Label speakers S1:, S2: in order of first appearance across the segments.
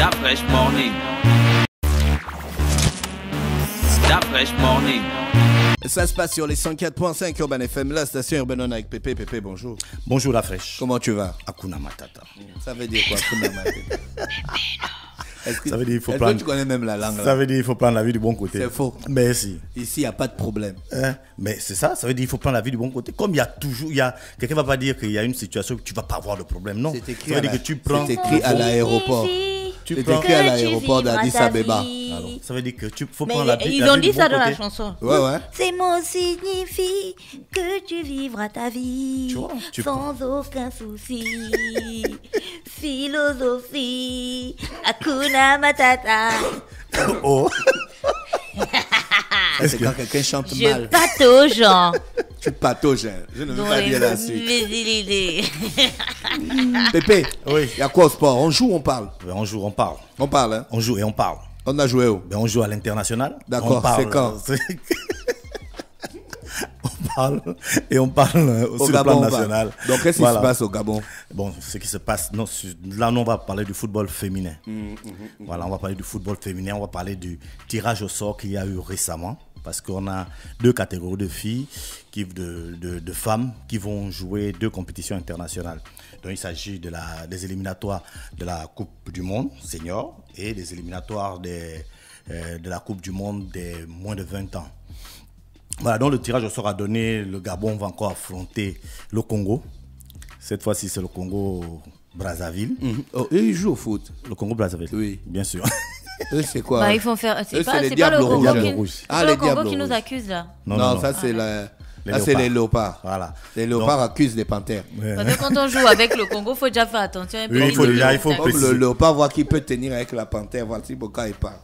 S1: That fresh morning. That fresh morning.
S2: Ça se passe sur les 104.5 Urban FM, la station Urban On avec Pépé. Pépé, bonjour.
S3: Bonjour la fraîche.
S2: Comment tu vas?
S3: Hakuna Matata.
S2: Ça veut dire quoi, Hakuna Matata?
S3: Ça veut dire il faut
S2: est-ce
S3: prendre.
S2: que tu connais même la langue?
S3: Ça veut dire il faut prendre la vie du bon côté.
S2: C'est faux.
S3: Mais si.
S2: Ici, il n'y a pas de problème.
S3: Mais c'est ça, ça veut dire il faut prendre la vie du bon côté. Comme il y a toujours, quelqu'un va pas dire qu'il y a une situation où tu vas pas avoir le problème. Non.
S2: C'est écrit,
S3: ça veut dire que tu prends.
S2: c'est écrit à l'aéroport. C'est écrit à l'aéroport d'Addis Abeba.
S3: Alors, ça veut dire que tu faut prendre la vie.
S4: Ils ont dit ça dans la chanson.
S2: Ouais, ouais.
S4: Ces mots signifient que tu vivras ta vie
S3: Tu vois, tu
S4: sans aucun souci. Philosophie, Hakuna Matata.
S3: Oh.
S2: C'est quand quelqu'un chante
S4: Je
S2: mal.
S4: patauge, genre.
S2: Tu patauges. Hein. Je ne veux
S4: Dans
S2: pas
S4: les
S2: dire la suite.
S4: idées.
S2: Pépé,
S3: Oui.
S2: il y a quoi au sport? On joue ou on parle?
S3: On joue, on parle.
S2: On parle, hein?
S3: On joue et on parle.
S2: On a joué où?
S3: Ben, on joue à l'international.
S2: D'accord,
S3: On parle,
S2: c'est quand?
S3: On parle et on parle
S2: Au
S3: sur le
S2: Gabon,
S3: plan
S2: on parle.
S3: national.
S2: Donc, qu'est-ce qui
S3: Voilà.
S2: se passe au Gabon?
S3: Bon, ce qui se passe, non, là, on va parler du football féminin. Voilà, on va parler du football féminin, on va parler du tirage au sort qu'il y a eu récemment. Parce qu'on a deux catégories de filles, de femmes qui vont jouer deux compétitions internationales. Donc, il s'agit des éliminatoires de la Coupe du Monde senior et des éliminatoires de la Coupe du Monde des moins de 20 ans. Voilà, donc le tirage au sort a donné, le Gabon va encore affronter le Congo. Cette fois-ci, c'est le Congo-Brazzaville.
S2: Oh, eux, ils jouent au foot.
S3: Le Congo-Brazzaville.
S2: Oui.
S3: Bien sûr.
S2: Eux, c'est quoi?
S4: Bah, ils font faire.
S2: Eux,
S4: C'est
S2: c'est
S4: pas,
S2: les
S4: c'est pas
S2: Diables
S4: le Congo
S2: Rouges.
S4: qui,
S3: Diables Rouges.
S4: c'est
S2: Ah,
S4: pas
S2: les
S4: le Congo
S2: Diables
S4: qui nous
S2: Rouges.
S4: accuse là.
S2: Non, ça, c'est c'est les léopards.
S3: Voilà.
S2: Les léopards accusent les panthères.
S4: Parce que quand on joue avec le Congo, il faut déjà faire attention.
S3: Oui, il faut
S2: Comme
S3: préciser.
S2: le léopard voit qu'il peut tenir avec la panthère, voici pourquoi il part.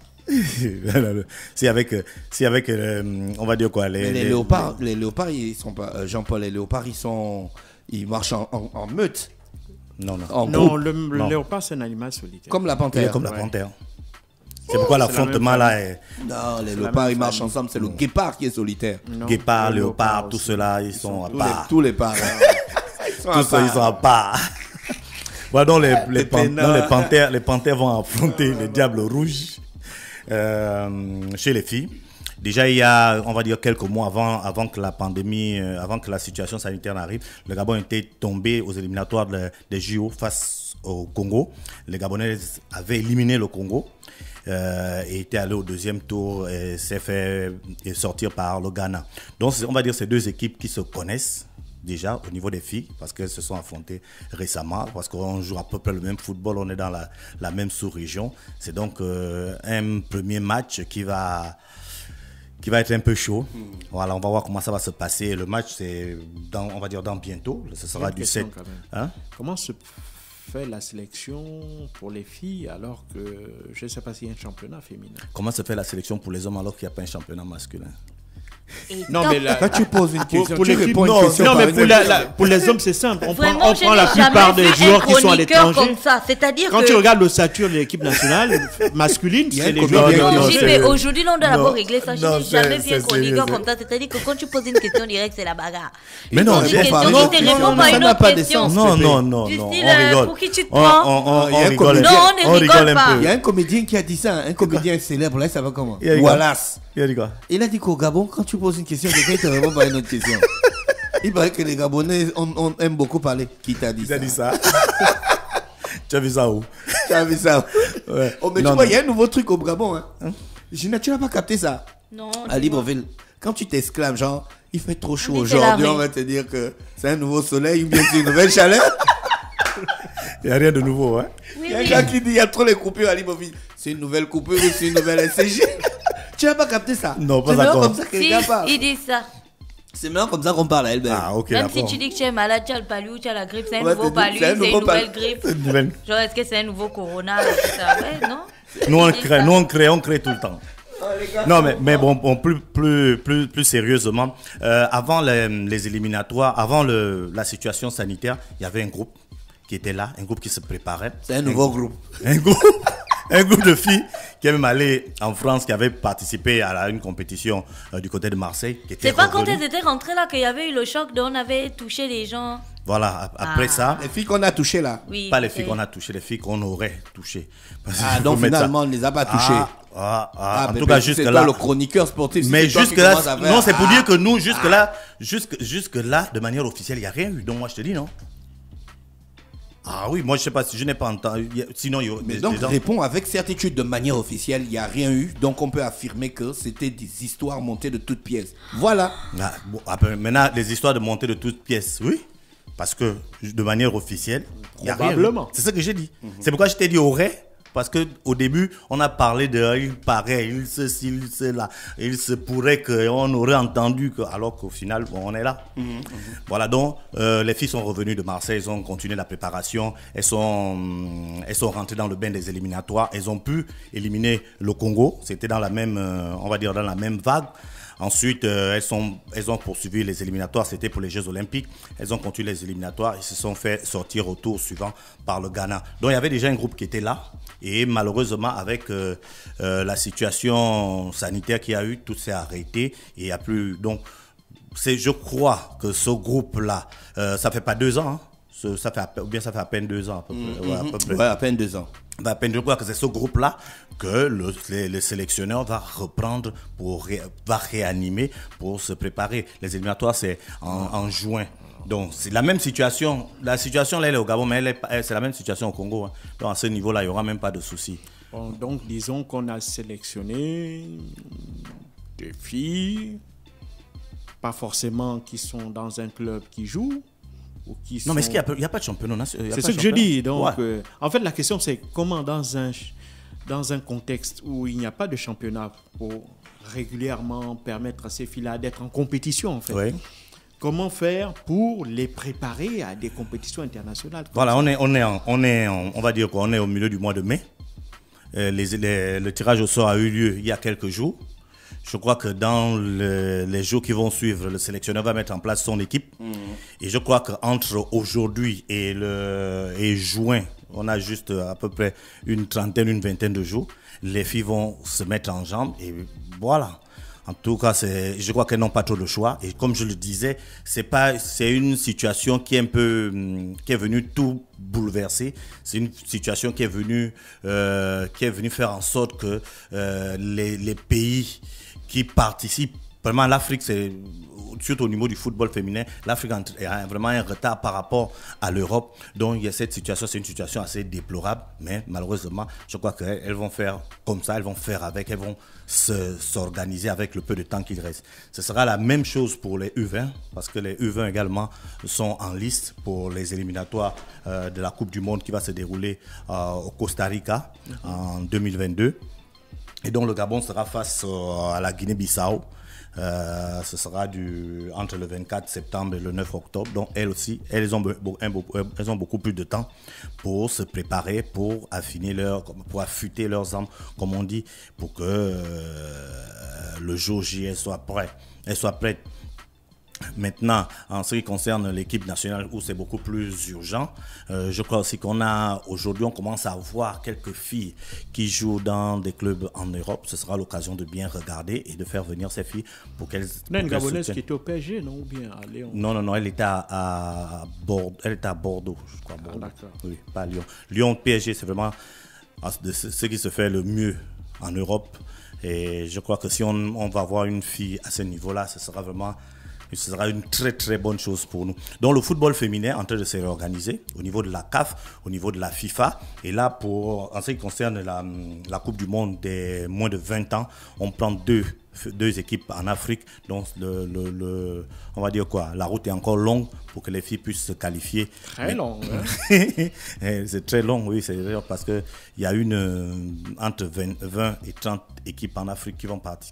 S3: C'est avec, on va dire quoi,
S2: Mais les léopards, ils sont pas. Jean-Paul, les léopards, ils marchent en meute.
S3: Non.
S2: En
S5: Non,
S2: groupe,
S5: le léopard, c'est un animal solitaire.
S2: comme la
S3: Il est
S2: panthère.
S3: comme la
S5: Ouais.
S3: panthère. C'est pourquoi l'affrontement là est
S2: Non, les
S5: la
S2: léopards,
S5: même
S2: ils marchent
S5: famille.
S2: ensemble. C'est le guépard qui est solitaire.
S5: Non,
S3: guépard,
S5: le
S3: léopard, tout
S5: aussi.
S3: cela, ils sont à part.
S2: Tous les parts.
S3: Tous ceux, ils sont à part. Voilà, donc les
S2: peinards.
S3: panthères vont affronter les Diables Rouges chez les filles. Déjà, il y a, on va dire, quelques mois avant que la pandémie, avant que la situation sanitaire n'arrive, le Gabon était tombé aux éliminatoires des JO face au Congo. Les Gabonais avaient éliminé le Congo et étaient allés au deuxième tour et s'est fait sortir par le Ghana. Donc, on va dire ces deux équipes qui se connaissent déjà au niveau des filles, parce qu'elles se sont affrontées récemment, parce qu'on joue à peu près le même football, on est dans la même sous-région. C'est donc un premier match qui va être un peu chaud. Voilà, on va voir comment ça va se passer. Le match, c'est on va dire dans bientôt. Ce sera
S5: Une
S3: du
S5: question
S3: 7.
S5: quand même.
S3: Hein?
S5: Comment se fait la sélection pour les filles alors que je ne sais pas s'il y a un championnat féminin?
S3: Comment se fait la sélection pour les hommes alors qu'il n'y a pas un championnat masculin?
S5: Non, mais
S2: Quand tu poses une question,
S5: pour
S2: tu
S5: l'équipe,
S2: réponds à
S5: non,
S2: une question
S5: non,
S2: par
S5: mais
S2: une
S5: pour,
S2: réponse.
S5: pour les hommes, c'est simple. On
S4: Vraiment,
S5: prend
S4: je
S5: la
S4: n'ai
S5: plupart
S4: jamais
S5: des
S4: vu
S5: joueurs
S4: un
S5: qui sont à
S4: chroniqueur
S5: l'étranger.
S4: comme ça. C'est-à-dire
S5: Quand
S4: que
S5: tu regardes l'ossature de l'équipe nationale masculine,
S2: Il y a
S5: c'est
S2: un
S5: les
S2: comédien
S5: joueurs.
S2: qui-
S3: non,
S4: JP,
S3: c'est-
S4: aujourd'hui, on doit
S3: non,
S4: d'abord régler ça. Je
S3: non,
S4: n'ai jamais
S3: c'est-
S4: vu un
S3: c'est-
S4: chroniqueur
S3: c'est-
S4: comme ça. C'est-à-dire que quand tu poses une question directe, c'est la bagarre.
S3: Mais non,
S4: Pose
S3: j'ai
S4: une
S3: pas-
S4: question,
S3: non,
S4: tu te
S3: non,
S4: réponds
S3: non,
S4: pas à
S2: ça
S4: une
S2: n'a
S4: autre
S2: pas de
S4: question.
S2: sens.
S3: Non,
S2: Pépé.
S3: non, non,
S4: Du
S3: non,
S4: style,
S3: on rigole.
S4: pour qui tu te
S3: On-
S4: prends
S3: on
S2: Il y a un
S3: rigole un
S2: comédien.
S3: peu.
S4: Non, on ne
S3: On
S4: rigole
S3: rigole
S4: pas.
S3: un
S2: Il y
S3: peu.
S2: a un comédien qui a dit ça, un comédien célèbre, là, ça va comment?
S3: Il a dit quoi?
S2: Wallace.
S3: Il a dit quoi?
S2: Il a dit qu'au Gabon, quand tu poses une question, quelqu'un te répond par une autre question. Il paraît que les Gabonais on aime beaucoup parler. Qui t'a dit
S3: Il
S2: ça?
S3: a dit ça. Tu as vu ça où?
S2: Tu as vu ça?
S3: Ouais.
S2: Oh, mais
S3: Non,
S2: tu vois,
S3: non.
S2: il y a un nouveau truc au Gabon. Hein? Gina, tu n'as pas capté ça?
S4: Non.
S2: À Libreville, quand tu t'exclames, genre, il fait trop chaud
S4: On dit c'est
S2: aujourd'hui,
S4: la
S2: on va te dire que c'est un nouveau soleil ou bien c'est une nouvelle chaleur.
S3: Il n'y a rien de nouveau, hein?
S4: Oui,
S2: Il y a un
S4: oui.
S2: gars qui dit il y a trop les coupures à Libreville. C'est une nouvelle coupure ou c'est une nouvelle SCG? Tu n'as pas capté ça?
S3: Non, pas
S2: C'est maintenant
S3: encore.
S2: comme ça que les
S4: Si,
S2: gars parlent.
S4: il dit ça.
S2: C'est maintenant comme ça qu'on parle à Elbert.
S3: Ah, ok,
S4: Même si
S3: d'accord.
S4: tu dis que tu es malade, tu as le palu, tu as la grippe, c'est un
S2: Ouais,
S4: nouveau
S2: c'est
S4: palu,
S2: c'est un
S4: c'est une
S2: nouveau
S4: nouvelle
S2: palu.
S4: grippe.
S3: Une nouvelle.
S4: Genre, est-ce que c'est un nouveau corona tout ça? Ouais, non?
S3: Nous
S4: Il dit ça.
S3: on crée tout le temps. Non, mais bon, plus sérieusement, avant les éliminatoires, avant la situation sanitaire, il y avait un groupe qui était là, un groupe qui se préparait.
S2: C'est un nouveau groupe.
S3: Un groupe de filles qui est même allé en France, qui avait participé à une compétition du côté de Marseille. Qui était
S4: C'est pas quand
S3: revenue.
S4: elles étaient rentrées là qu'il y avait eu le choc dont on avait touché les gens.
S3: Voilà, après ça,
S2: Les filles qu'on a touchées là.
S4: Oui.
S3: pas les filles qu'on a touchées, les filles qu'on aurait touchées. Parce qu'il
S2: Ah,
S3: faut
S2: donc
S3: mettre ça.
S2: finalement, on ne les a pas touchées.
S3: En
S2: mais
S3: tout cas,
S2: c'est toi
S3: jusque-là.
S2: le chroniqueur sportif.
S3: Mais
S2: c'est toi qui
S3: jusque-là,
S2: commences à faire,
S3: non, c'est pour dire que nous, jusque-là, de manière officielle, il n'y a rien eu. Donc moi, je te dis non. Ah oui, moi, je ne sais pas si je n'ai pas entendu. Sinon, il y aurait
S2: Mais
S3: des
S2: donc,
S3: gens-
S2: réponds avec certitude de manière officielle, il n'y a rien eu. Donc, on peut affirmer que c'était des histoires montées de toutes pièces. Voilà.
S3: Ah, bon, après, maintenant, les histoires de montée de toutes pièces, oui. Parce que de manière officielle, il n'y a rien eu.
S5: Probablement.
S3: C'est ça que j'ai dit. C'est pourquoi je t'ai dit aurait. Parce qu'au début, on a parlé de il paraît, il se là, il se pourrait qu'on aurait entendu, alors qu'au final, bon, on est là. Voilà, donc les filles sont revenues de Marseille, elles ont continué la préparation, elles sont rentrées dans le bain des éliminatoires, elles ont pu éliminer le Congo, c'était dans la même, on va dire dans la même vague. Ensuite, elles ont poursuivi les éliminatoires, c'était pour les Jeux Olympiques. Elles ont continué les éliminatoires et se sont fait sortir au tour suivant par le Ghana. Donc il y avait déjà un groupe qui était là. Et malheureusement, avec la situation sanitaire qu'il y a eu, tout s'est arrêté. Et il n'y a plus. Donc, je crois que ce groupe-là, ça fait pas 2 ans. Hein. Ça fait à peine 2 ans à peu près. Ouais, à peu près.
S2: Ouais, à peine 2 ans.
S3: À peine, je crois que c'est ce groupe-là que le sélectionneur va reprendre, va réanimer pour se préparer. Les éliminatoires, c'est en juin. Donc, c'est la même situation. La situation, là, elle est au Gabon, mais c'est la même situation au Congo. Hein. Donc, à ce niveau-là, il n'y aura même pas de souci.
S5: Bon, donc, disons qu'on a sélectionné des filles, pas forcément qui sont dans un club qui joue. Ou qui
S3: Non,
S5: sont...
S3: mais est-ce qu'il n'y a pas de championnat?
S5: C'est ce que je dis. Donc,
S3: ouais.
S5: en fait, la question, c'est comment dans un contexte où il n'y a pas de championnat pour régulièrement permettre à ces filles-là d'être en compétition, en fait.
S3: Oui.
S5: Comment faire pour les préparer à des compétitions internationales?
S3: Voilà, on va dire qu'on est au milieu du mois de mai. Le tirage au sort a eu lieu il y a quelques jours. Je crois que dans les jours qui vont suivre, le sélectionneur va mettre en place son équipe. Et je crois qu'entre aujourd'hui et juin, on a juste à peu près une vingtaine de jours. Les filles vont se mettre en jambes et voilà. En tout cas, je crois qu'elles n'ont pas trop de choix. Et comme je le disais, c'est une situation qui est venue tout bouleverser. C'est une situation qui est venue faire en sorte que les pays qui participent, vraiment l'Afrique, c'est surtout au niveau du football féminin, l'Afrique a vraiment un retard par rapport à l'Europe. Donc il y a cette situation, c'est une situation assez déplorable, mais malheureusement, je crois qu'elles vont faire comme ça, elles vont faire avec, elles vont s'organiser avec le peu de temps qu'il reste. Ce sera la même chose pour les U20, parce que les U20 également sont en liste pour les éliminatoires de la Coupe du Monde qui va se dérouler au Costa Rica en 2022. Et donc le Gabon sera face à la Guinée-Bissau. Ce sera entre le 24 septembre et le 9 octobre. Donc elles aussi, elles ont beaucoup plus de temps pour se préparer, pour affûter leurs armes, comme on dit, pour que le jour J, elles soient prêtes. Maintenant, en ce qui concerne l'équipe nationale où c'est beaucoup plus urgent, je crois aussi aujourd'hui on commence à voir quelques filles qui jouent dans des clubs en Europe. Ce sera l'occasion de bien regarder et de faire venir ces filles pour qu'elles...
S5: Il y a une Gabonaise qui était au PSG, non? Ou bien à Lyon?
S3: Non, elle était à Bordeaux. Elle était à Bordeaux, je crois. Bordeaux.
S5: D'accord.
S3: Oui, pas à Lyon. Lyon, PSG, c'est vraiment ce qui se fait le mieux en Europe. Et je crois que si on va avoir une fille à ce niveau-là, ce sera une très très bonne chose pour nous. Donc le football féminin est en train de se réorganiser au niveau de la CAF, au niveau de la FIFA. Et là, en ce qui concerne la Coupe du Monde des moins de 20 ans, on prend deux équipes en Afrique. Donc on va dire quoi, la route est encore longue pour que les filles puissent se qualifier.
S5: Très long, hein?
S3: C'est très long, oui, c'est vrai, parce qu'il y a entre 20 et 30 équipes en Afrique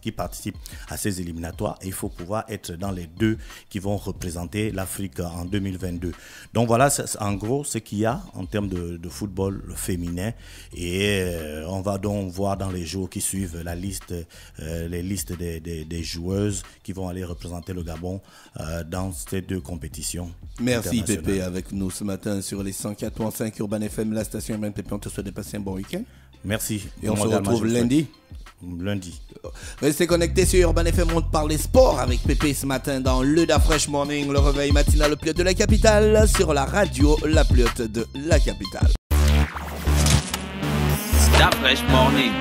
S3: qui participent à ces éliminatoires et il faut pouvoir être dans les 2 qui vont représenter l'Afrique en 2022. Donc voilà, en gros, ce qu'il y a en termes de football féminin et on va donc voir dans les jours qui suivent les listes des joueuses qui vont aller représenter le Gabon dans ces 2 compétitions.
S2: Merci Pépé avec nous ce matin sur les 104.5 Urban FM, la station Urban Pépé. On te souhaite de passer un bon week-end.
S3: Merci.
S2: Et on se
S3: Moi,
S2: retrouve
S3: également,
S2: lundi.
S3: Lundi.
S2: Restez connectés sur Urban FM, on parle des sports avec Pépé ce matin dans le Da Fresh Morning, le réveil matinal, le pilote de la capitale, sur la radio, la pilote de la capitale.
S1: Da Fresh Morning.